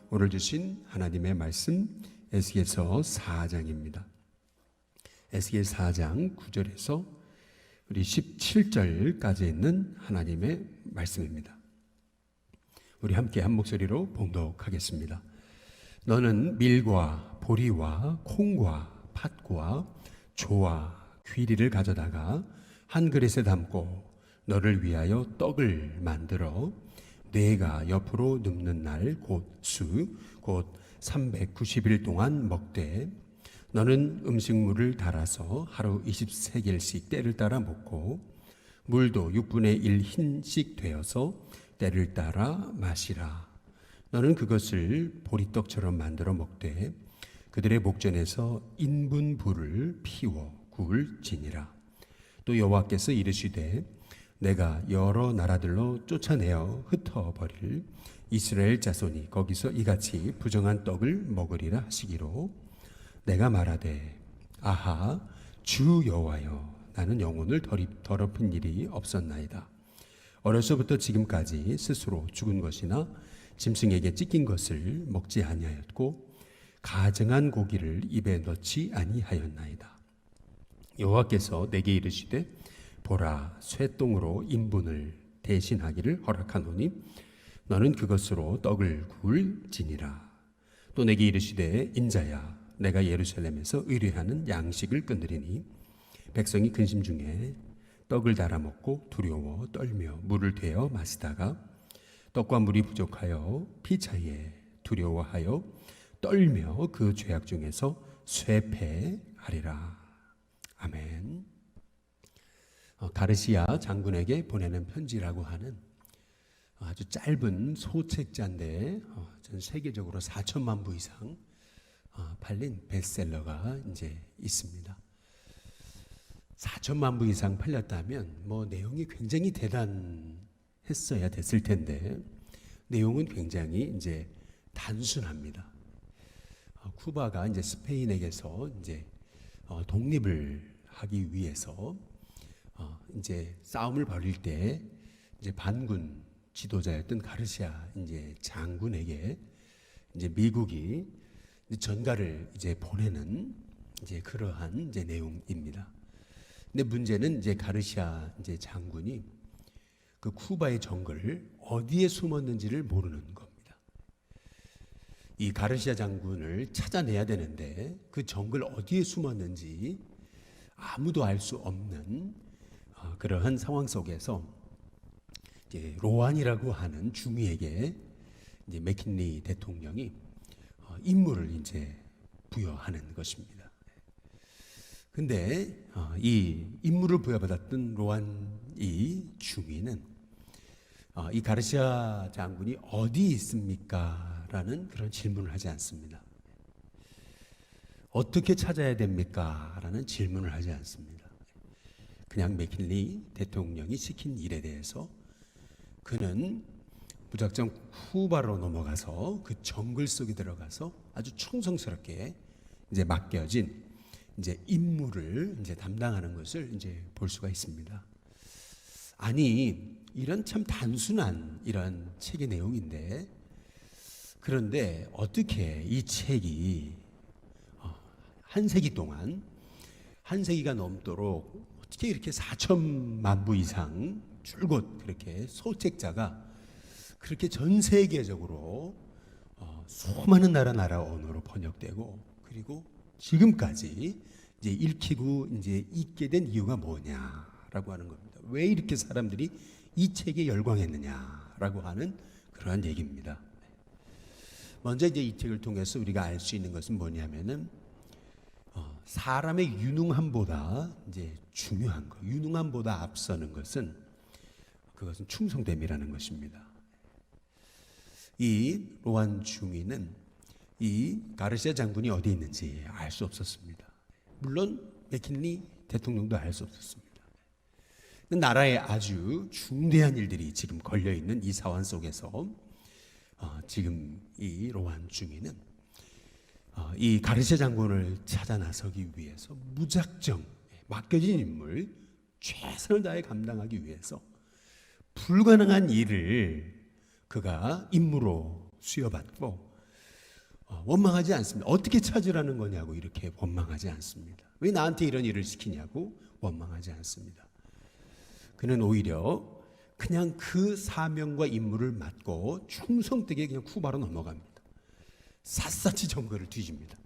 오늘 주신 하나님의 말씀 에스겔서 4장입니다. 에스겔 4장 9절에서 우리 17절까지 있는 하나님의 말씀입니다. 우리 함께 한 목소리로 봉독하겠습니다. 너는 밀과 보리와 콩과 팥과 조와 귀리를 가져다가 한 그릇에 담고 너를 위하여 떡을 만들어 네가 옆으로 눕는 날 곧 390일 동안 먹되 너는 음식물을 달아서 하루 23개씩 때를 따라 먹고 물도 6분의 1 흰씩 되어서 때를 따라 마시라. 너는 그것을 보리떡처럼 만들어 먹되 그들의 목전에서 인분 불을 피워 구울지니라. 또 여호와께서 이르시되 내가 여러 나라들로 쫓아내어 흩어버릴 이스라엘 자손이 거기서 이같이 부정한 떡을 먹으리라 하시기로 내가 말하되 아하 주 여호와여 나는 영혼을 더럽힌 일이 없었나이다. 어려서부터 지금까지 스스로 죽은 것이나 짐승에게 찢긴 것을 먹지 아니하였고 가증한 고기를 입에 넣지 아니하였나이다. 여호와께서 내게 이르시되 보라 쇠똥으로 인분을 대신하기를 허락하노니 너는 그것으로 떡을 구울지니라. 또 내게 이르시되 인자야 내가 예루살렘에서 의뢰하는 양식을 끊으리니 백성이 근심 중에 떡을 달아 먹고 두려워 떨며 물을 되어 마시다가 떡과 물이 부족하여 피 차이에 두려워하여 떨며 그 죄악 중에서 쇠폐하리라. 아멘. 가르시아 장군에게 보내는 편지라고 하는 아주 짧은 소책자인데 전 세계적으로 4천만 부 이상 팔린 베스트셀러가 이제 있습니다. 4천만 부 이상 팔렸다면 뭐 내용이 굉장히 대단했어야 됐을 텐데 내용은 굉장히 이제 단순합니다. 쿠바가 이제 스페인에게서 이제 독립을 하기 위해서 이제 싸움을 벌일 때 이제 반군 지도자였던 가르시아 이제 장군에게 이제 미국이 이제 전가를 이제 보내는 이제 그러한 이제 내용입니다. 근데 문제는 이제 가르시아 이제 장군이 그 쿠바의 정글을 어디에 숨었는지를 모르는 겁니다. 이 가르시아 장군을 찾아내야 되는데 그 정글 어디에 숨었는지 아무도 알 수 없는 그러한 상황 속에서 이제 로안이라고 하는 중위에게 이제 맥킨리 대통령이 임무를 이제 부여하는 것입니다. 근데 이 임무를 부여받았던 로안 이 중위는 이 가르시아 장군이 어디 있습니까? 라는 그런 질문을 하지 않습니다. 어떻게 찾아야 됩니까? 라는 질문을 하지 않습니다. 그냥 맥킨리 대통령이 시킨 일에 대해서 그는 무작정 쿠바로 넘어가서 그 정글 속에 들어가서 아주 충성스럽게 이제 맡겨진 이제 임무를 이제 담당하는 것을 이제 볼 수가 있습니다. 아니 이런 참 단순한 이런 책의 내용인데 그런데 어떻게 이 책이 한 세기 동안 한 세기가 넘도록 어떻게 이렇게 4천만 부 이상 줄곧 그렇게 소책자가 그렇게 전 세계적으로 수많은 나라 언어로 번역되고 그리고 지금까지 이제 읽히고 이제 읽게 된 이유가 뭐냐라고 하는 겁니다. 왜 이렇게 사람들이 이 책에 열광했느냐라고 하는 그러한 얘기입니다. 먼저 이제 이 책을 통해서 우리가 알 수 있는 것은 뭐냐면은 사람의 유능함보다 이제 중요한 것, 유능함보다 앞서는 것은 그것은 충성됨이라는 것입니다. 이 로안 중위는 이 가르시아 장군이 어디 있는지 알 수 없었습니다. 물론 맥킨리 대통령도 알 수 없었습니다. 나라에 아주 중대한 일들이 지금 걸려 있는 이 상황 속에서 지금 이 로안 중위는 이 가르시아 장군을 찾아 나서기 위해서 무작정 맡겨진 인물 최선을 다해 감당하기 위해서 불가능한 일을 그가 임무로 수여받고 원망하지 않습니다. 어떻게 찾으라는 거냐고 이렇게 원망하지 않습니다. 왜 나한테 이런 일을 시키냐고 원망하지 않습니다. 그는 오히려 그냥 그 사명과 임무를 맡고 충성되게 그냥 쿠바로 넘어갑니다. 샅샅이 정거를 뒤집니다.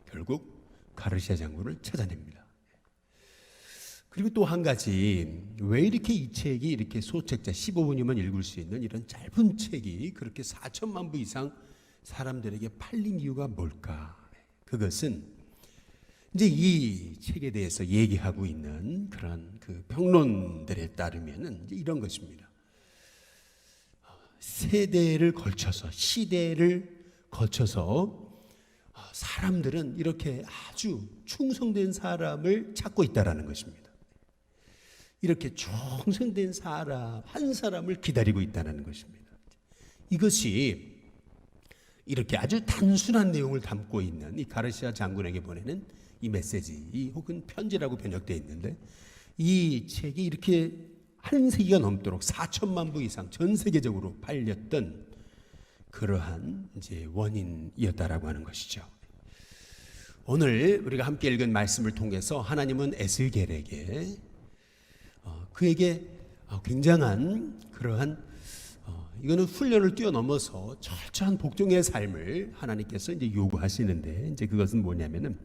결국 가르시아 장군을 찾아냅니다. 그리고 또 한 가지, 왜 이렇게 이 책이 이렇게 소책자 15분이면 읽을 수 있는 이런 짧은 책이 그렇게 4천만 부 이상 사람들에게 팔린 이유가 뭘까? 그것은 이제 이 책에 대해서 얘기하고 있는 그런 그 평론들에 따르면은 이제 이런 것입니다. 세대를 걸쳐서, 시대를 거쳐서 사람들은 이렇게 아주 충성된 사람을 찾고 있다라는 것입니다. 이렇게 충성된 사람, 한 사람을 기다리고 있다는 것입니다. 이것이 이렇게 아주 단순한 내용을 담고 있는 이 가르시아 장군에게 보내는 이 메시지, 혹은 편지라고 번역되어 있는데, 이 책이 이렇게 한 세기가 넘도록 4천만 부 이상 전 세계적으로 팔렸던 그러한 이제 원인이었다라고 하는 것이죠. 오늘 우리가 함께 읽은 말씀을 통해서 하나님은 에스겔에게 그에게 굉장한 그러한 이거는 훈련을 뛰어넘어서 철저한 복종의 삶을 하나님께서 이제 요구하시는데, 이제 그것은 뭐냐면은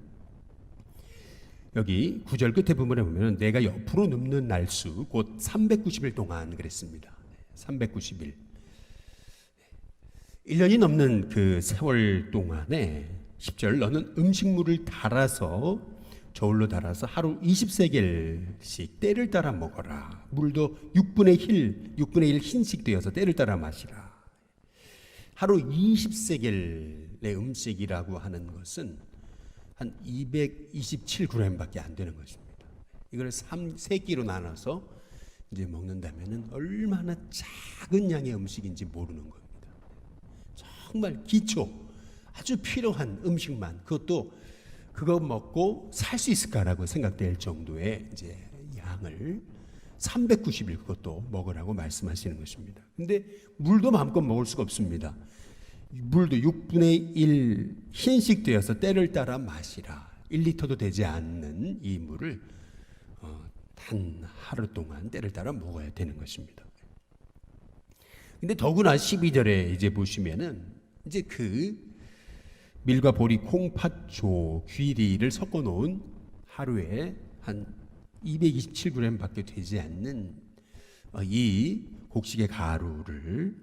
여기 9절 끝에 부분에 보면은 내가 옆으로 눕는 날수 곧 390일 동안 그랬습니다. 390일. 1년이 넘는 그 세월 동안에 10절 너는 음식물을 달아서 저울로 달아서 하루 20세겔씩 때를 따라 먹어라. 물도 6분의 1 흰씩 되어서 때를 따라 마시라. 하루 20세겔의 음식이라고 하는 것은 한 227g밖에 안 되는 것입니다. 이걸 3끼로 나눠서 이제 먹는다면은 얼마나 작은 양의 음식인지 모르는 겁니다. 정말 기초, 아주 필요한 음식만, 그것도 그거 먹고 살 수 있을까라고 생각될 정도의 이제 양을 390일 그것도 먹으라고 말씀하시는 것입니다. 근데 물도 마음껏 먹을 수가 없습니다. 물도 6분의 1 흰식 되어서 때를 따라 마시라. 1리터도 되지 않는 이 물을 단 하루 동안 때를 따라 먹어야 되는 것입니다. 근데 더구나 12절에 이제 보시면은 이제 그 밀과 보리, 콩팥, 조, 귀리를 섞어 놓은 하루에 한 227g 밖에 되지 않는 이 곡식의 가루를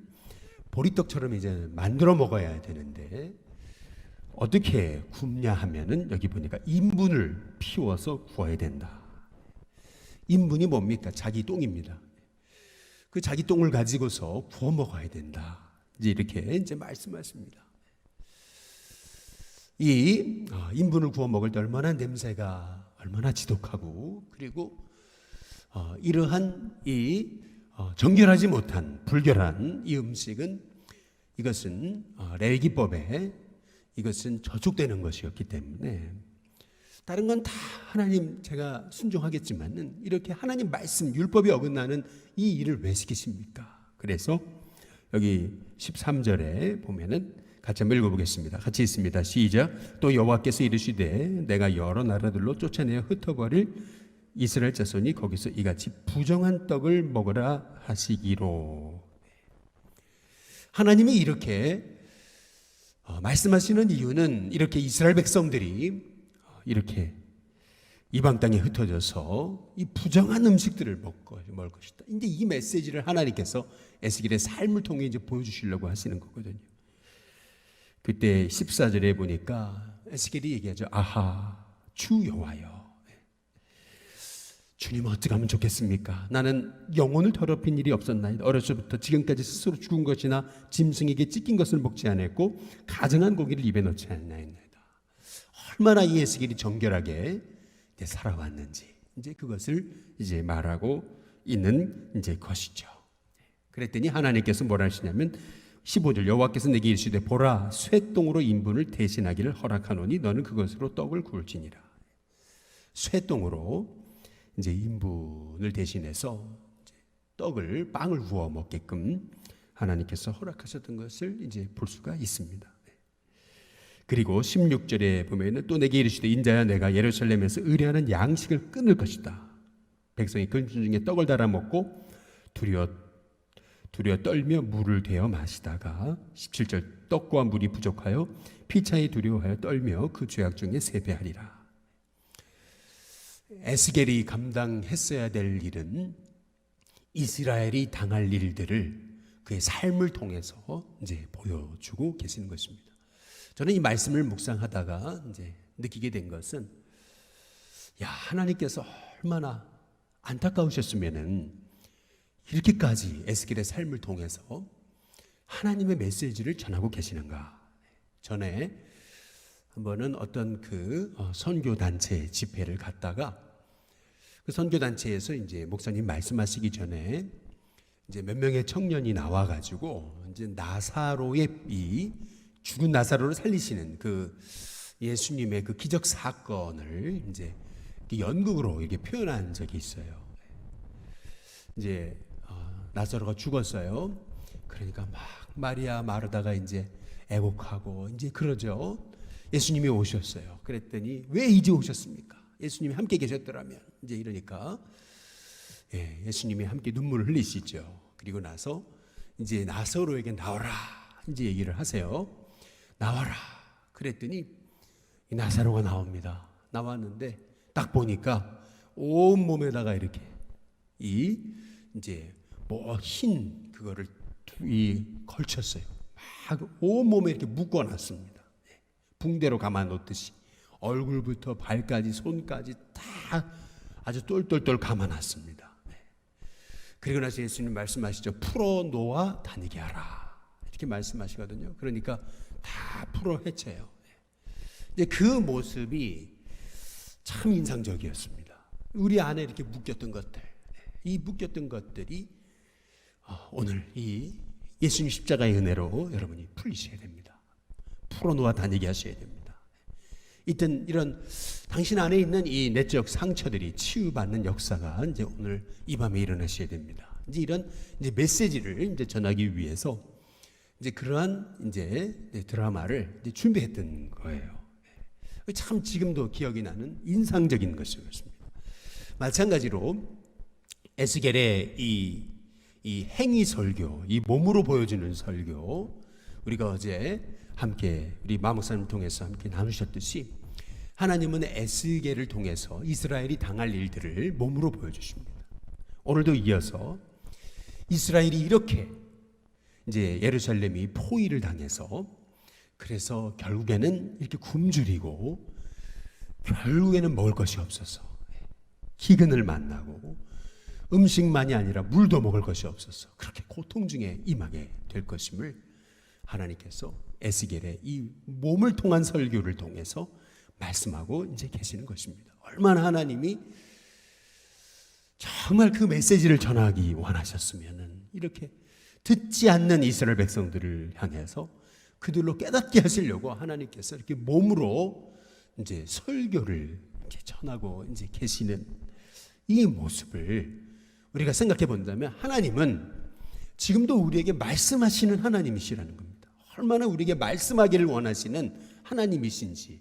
보리떡처럼 이제 만들어 먹어야 되는데, 어떻게 굽냐 하면은 여기 보니까 인분을 피워서 구워야 된다. 인분이 뭡니까? 자기 똥입니다. 그 자기 똥을 가지고서 구워 먹어야 된다. 이제 이렇게 이제 말씀하십니다. 이 인분을 구워 먹을 때 얼마나 냄새가 얼마나 지독하고, 그리고 이러한 이 정결하지 못한 불결한 이 음식은, 이것은 레위기법에 이것은 저축되는 것이었기 때문에, 다른 건 다 하나님 제가 순종하겠지만은 이렇게 하나님 말씀 율법이 어긋나는 이 일을 왜 시키십니까? 그래서 여기 13절에 보면은 같이 한번 읽어보겠습니다. 같이 있습니다. 시작. 또 여호와께서 이르시되 내가 여러 나라들로 쫓아내어 흩어버릴 이스라엘 자손이 거기서 이같이 부정한 떡을 먹으라 하시기로. 하나님이 이렇게 말씀하시는 이유는, 이렇게 이스라엘 백성들이 이렇게 이방 땅에 흩어져서 이 부정한 음식들을 먹을 것이다. 이제 이 메시지를 하나님께서 에스겔의 삶을 통해 이제 보여주시려고 하시는 거거든요. 그때 14절에 보니까 에스겔이 얘기하죠. 아하, 주 여호와여, 주님 어떻게 하면 좋겠습니까? 나는 영혼을 더럽힌 일이 없었나이다. 어려서부터 지금까지 스스로 죽은 것이나 짐승에게 찢긴 것을 먹지 않았고 가증한 고기를 입에 넣지 않나이다. 얼마나 이 에스겔이 정결하게 살아왔는지, 이제 그것을 이제 말하고 있는 이제 것이죠. 그랬더니 하나님께서 뭐라 하시냐면 15절 여호와께서 내게 이르시되 보라 쇠똥으로 인분을 대신하기를 허락하노니 너는 그것으로 떡을 구울지니라. 쇠똥으로 이제 인분을 대신해서 떡을 빵을 구워 먹게끔 하나님께서 허락하셨던 것을 이제 볼 수가 있습니다. 그리고 16절에 보면은 또 내게 이르시되 인자야 내가 예루살렘에서 의뢰하는 양식을 끊을 것이다. 백성이 그 중에 떡을 달아 먹고 두려워 떨며 물을 대어 마시다가 17절 떡과 물이 부족하여 피차에 두려워하여 떨며 그 죄악 중에 세배하리라. 에스겔이 감당했어야 될 일은 이스라엘이 당할 일들을 그의 삶을 통해서 이제 보여주고 계시는 것입니다. 저는 이 말씀을 묵상하다가 이제 느끼게 된 것은, 야, 하나님께서 얼마나 안타까우셨으면은 이렇게까지 에스겔의 삶을 통해서 하나님의 메시지를 전하고 계시는가. 전에 한 번은 어떤 그 선교 단체 집회를 갔다가 그 선교 단체에서 이제 목사님 말씀하시기 전에 이제 몇 명의 청년이 나와가지고 이제 나사로의 이 죽은 나사로를 살리시는 그 예수님의 그 기적 사건을 이제 연극으로 이렇게 표현한 적이 있어요. 이제 나사로가 죽었어요. 그러니까 막 마리아 마르다가 이제 애곡하고 이제 그러죠. 예수님이 오셨어요. 그랬더니 왜 이제 오셨습니까? 예수님이 함께 계셨더라면 이제 이러니까 예수님이 함께 눈물을 흘리시죠. 그리고 나서 이제 나사로에게 나와라 이제 얘기를 하세요. 나와라. 그랬더니 이 나사로가 나옵니다. 나왔는데 딱 보니까 온 몸에다가 이렇게 이제 뭐 흰 그거를 걸쳤어요. 막 온 몸에 이렇게 묶어놨습니다. 붕대로 감아 놓듯이 얼굴부터 발까지 손까지 다 아주 똘똘똘 감아놨습니다. 그리고 나서 예수님 말씀하시죠. 풀어 놓아 다니게 하라 이렇게 말씀하시거든요. 그러니까 다 풀어 헤쳐요. 이제 그 모습이 참 인상적이었습니다. 우리 안에 이렇게 묶였던 것들, 이 묶였던 것들이 오늘 이 예수님 십자가의 은혜로 여러분이 풀리셔야 됩니다. 풀어놓아 다니게 하셔야 됩니다. 이런 당신 안에 있는 이 내적 상처들이 치유받는 역사가 이제 오늘 이 밤에 일어나셔야 됩니다. 이제 이런 이제 메시지를 이제 전하기 위해서 이제 그러한 이제 드라마를 이제 준비했던 거예요. 참 지금도 기억이 나는 인상적인 것이었습니다. 마찬가지로 에스겔의 이 행위 설교, 이 몸으로 보여주는 설교, 우리가 어제 함께 우리 마목사님 통해서 함께 나누셨듯이 하나님은 에스겔을 통해서 이스라엘이 당할 일들을 몸으로 보여주십니다. 오늘도 이어서 이스라엘이 이렇게 이제 예루살렘이 포위를 당해서 그래서 결국에는 이렇게 굶주리고 결국에는 먹을 것이 없어서 기근을 만나고 음식만이 아니라 물도 먹을 것이 없어서 그렇게 고통 중에 임하게 될 것임을 하나님께서 에스겔의 이 몸을 통한 설교를 통해서 말씀하고 이제 계시는 것입니다. 얼마나 하나님이 정말 그 메시지를 전하기 원하셨으면은 이렇게 듣지 않는 이스라엘 백성들을 향해서 그들로 깨닫게 하시려고 하나님께서 이렇게 몸으로 이제 설교를 이렇게 전하고 이제 계시는 이 모습을 우리가 생각해 본다면 하나님은 지금도 우리에게 말씀하시는 하나님이시라는 겁니다. 얼마나 우리에게 말씀하기를 원하시는 하나님이신지,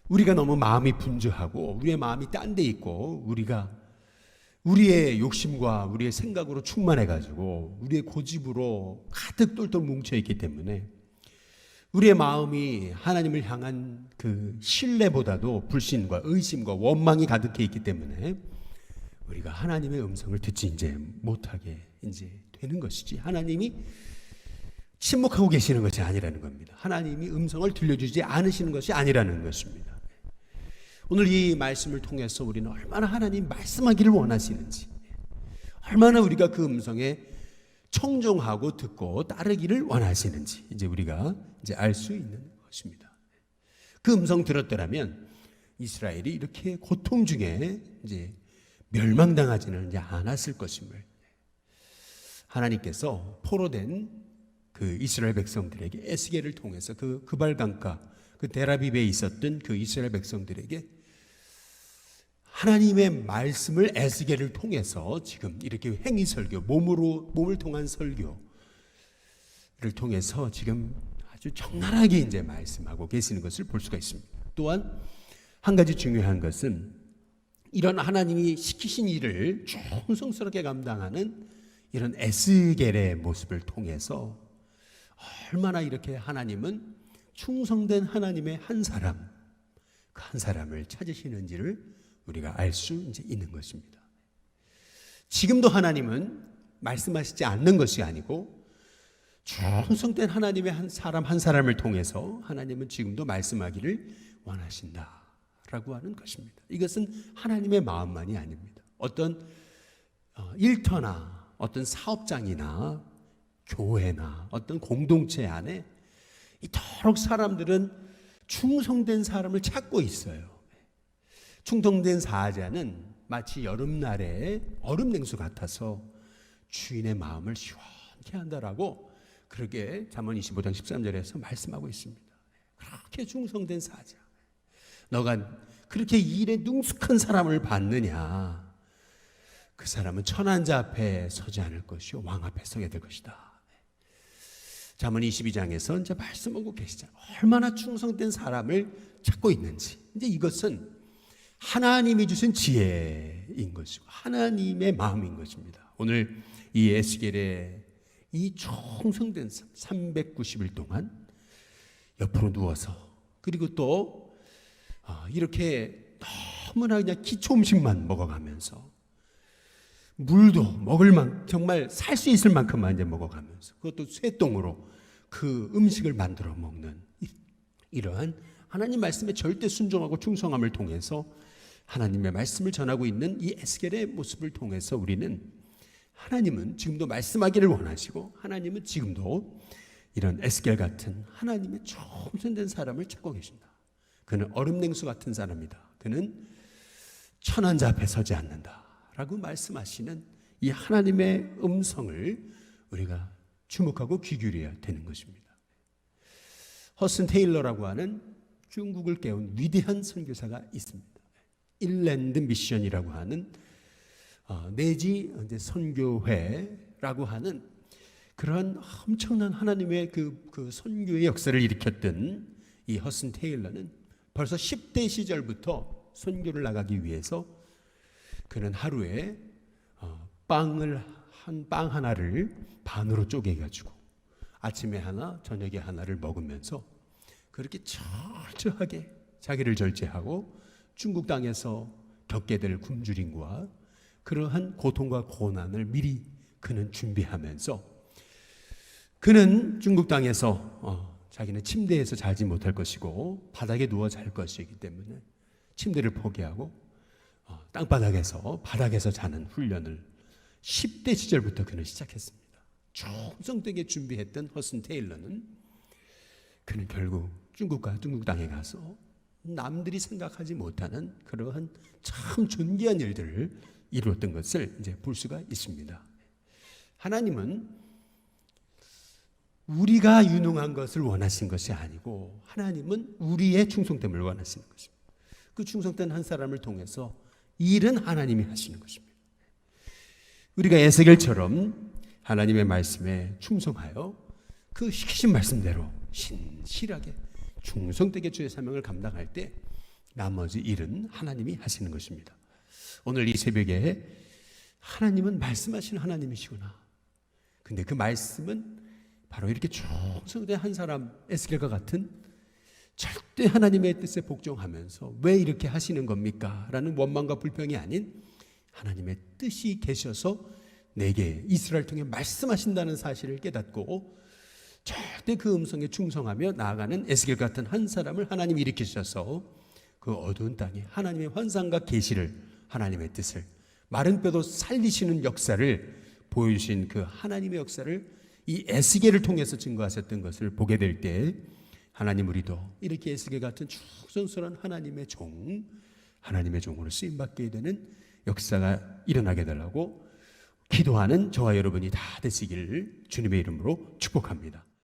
우리가 너무 마음이 분주하고 우리의 마음이 딴 데 있고 우리가 우리의 욕심과 우리의 생각으로 충만해가지고 우리의 고집으로 가득 똘똘 뭉쳐있기 때문에 우리의 마음이 하나님을 향한 그 신뢰보다도 불신과 의심과 원망이 가득해 있기 때문에 우리가 하나님의 음성을 듣지 이제 못하게 이제 되는 것이지, 하나님이 침묵하고 계시는 것이 아니라는 겁니다. 하나님이 음성을 들려주지 않으시는 것이 아니라는 것입니다. 오늘 이 말씀을 통해서 우리는 얼마나 하나님 말씀하기를 원하시는지, 얼마나 우리가 그 음성에 청종하고 듣고 따르기를 원하시는지 이제 우리가 이제 알 수 있는 것입니다. 그 음성 들었더라면 이스라엘이 이렇게 고통 중에 이제 멸망당하지는 이제 않았을 것임을 하나님께서 포로된 그 이스라엘 백성들에게 에스겔을 통해서 그 그발강가 그 데라비브에 있었던 그 이스라엘 백성들에게 하나님의 말씀을 에스겔을 통해서 지금 이렇게 행위 설교, 몸을 통한 설교를 통해서 지금 아주 적나라하게 이제 말씀하고 계시는 것을 볼 수가 있습니다. 또한 한 가지 중요한 것은 이런 하나님이 시키신 일을 충성스럽게 감당하는 이런 에스겔의 모습을 통해서 얼마나 이렇게 하나님은 충성된 하나님의 한 사람, 그 한 사람을 찾으시는지를 우리가 알 수 있는 것입니다. 지금도 하나님은 말씀하시지 않는 것이 아니고 충성된 하나님의 한 사람을 통해서 하나님은 지금도 말씀하기를 원하신다라고 하는 것입니다. 이것은 하나님의 마음만이 아닙니다. 어떤 일터나 어떤 사업장이나 교회나 어떤 공동체 안에 이토록 사람들은 충성된 사람을 찾고 있어요. 충성된 사자는 마치 여름날의 얼음 냉수 같아서 주인의 마음을 시원케 한다라고 그렇게 잠언 25장 13절에서 말씀하고 있습니다. 그렇게 충성된 사자, 너가 그렇게 일에 능숙한 사람을 받느냐, 그 사람은 천한 자 앞에 서지 않을 것이요 왕 앞에 서게 될 것이다. 잠언 22장에서 이제 말씀하고 계시잖아요. 얼마나 충성된 사람을 찾고 있는지. 이제 이것은 하나님이 주신 지혜인 것이고 하나님의 마음인 것입니다. 오늘 이 에스겔의 이 충성된 390일 동안 옆으로 누워서 그리고 또 이렇게 너무나 그냥 기초 음식만 먹어가면서 물도 먹을 만 정말 살 수 있을 만큼만 이제 먹어가면서 그것도 쇠똥으로 그 음식을 만들어 먹는 이러한 하나님 말씀에 절대 순종하고 충성함을 통해서 하나님의 말씀을 전하고 있는 이 에스겔의 모습을 통해서 우리는 하나님은 지금도 말씀하기를 원하시고 하나님은 지금도 이런 에스겔 같은 하나님의 충성된 사람을 찾고 계신다. 그는 얼음 냉수 같은 사람이다. 그는 천한 자 앞에 서지 않는다 라고 말씀하시는 이 하나님의 음성을 우리가 주목하고 귀 기울여야 되는 것입니다. 허슨 테일러라고 하는 중국을 깨운 위대한 선교사가 있습니다. 인랜드 미션이라고 하는 내지 선교회라고 하는 그러한 엄청난 하나님의 그 선교의 역사를 일으켰던 이 허슨 테일러는 벌써 10대 시절부터 선교를 나가기 위해서 그는 하루에 빵 하나를 반으로 쪼개가지고 아침에 하나 저녁에 하나를 먹으면서 그렇게 철저하게 자기를 절제하고 중국 땅에서 겪게 될 굶주림과 그러한 고통과 고난을 미리 그는 준비하면서 그는 중국 땅에서 자기는 침대에서 자지 못할 것이고 바닥에 누워 잘 것이기 때문에 침대를 포기하고 땅바닥에서 바닥에서 자는 훈련을 10대 시절부터 그는 시작했습니다. 충성되게 준비했던 허슨 테일러는 그는 결국 중국 땅에 가서 남들이 생각하지 못하는 그러한 참 존귀한 일들을 이루었던 것을 이제 볼 수가 있습니다. 하나님은 우리가 유능한 것을 원하신 것이 아니고 하나님은 우리의 충성됨을 원하시는 것입니다. 그 충성된 한 사람을 통해서 일은 하나님이 하시는 것입니다. 우리가 에스겔처럼 하나님의 말씀에 충성하여 그 시키신 말씀대로 신실하게 충성되게 주의 사명을 감당할 때 나머지 일은 하나님이 하시는 것입니다. 오늘 이 새벽에 하나님은 말씀하시는 하나님이시구나. 근데 그 말씀은 바로 이렇게 충성된 한 사람 에스겔과 같은 절대 하나님의 뜻에 복종하면서 왜 이렇게 하시는 겁니까? 라는 원망과 불평이 아닌 하나님의 뜻이 계셔서 내게 이스라엘 통해 말씀하신다는 사실을 깨닫고 절대 그 음성에 충성하며 나아가는 에스겔 같은 한 사람을 하나님이 일으키셔서 그 어두운 땅에 하나님의 환상과 계시를 하나님의 뜻을 마른 뼈도 살리시는 역사를 보여주신 그 하나님의 역사를 이 에스겔을 통해서 증거하셨던 것을 보게 될 때 하나님 우리도 이렇게 에스겔 같은 충성스러운 하나님의 종으로 쓰임받게 되는 역사가 일어나게 달라고 기도하는 저와 여러분이 다 되시기를 주님의 이름으로 축복합니다.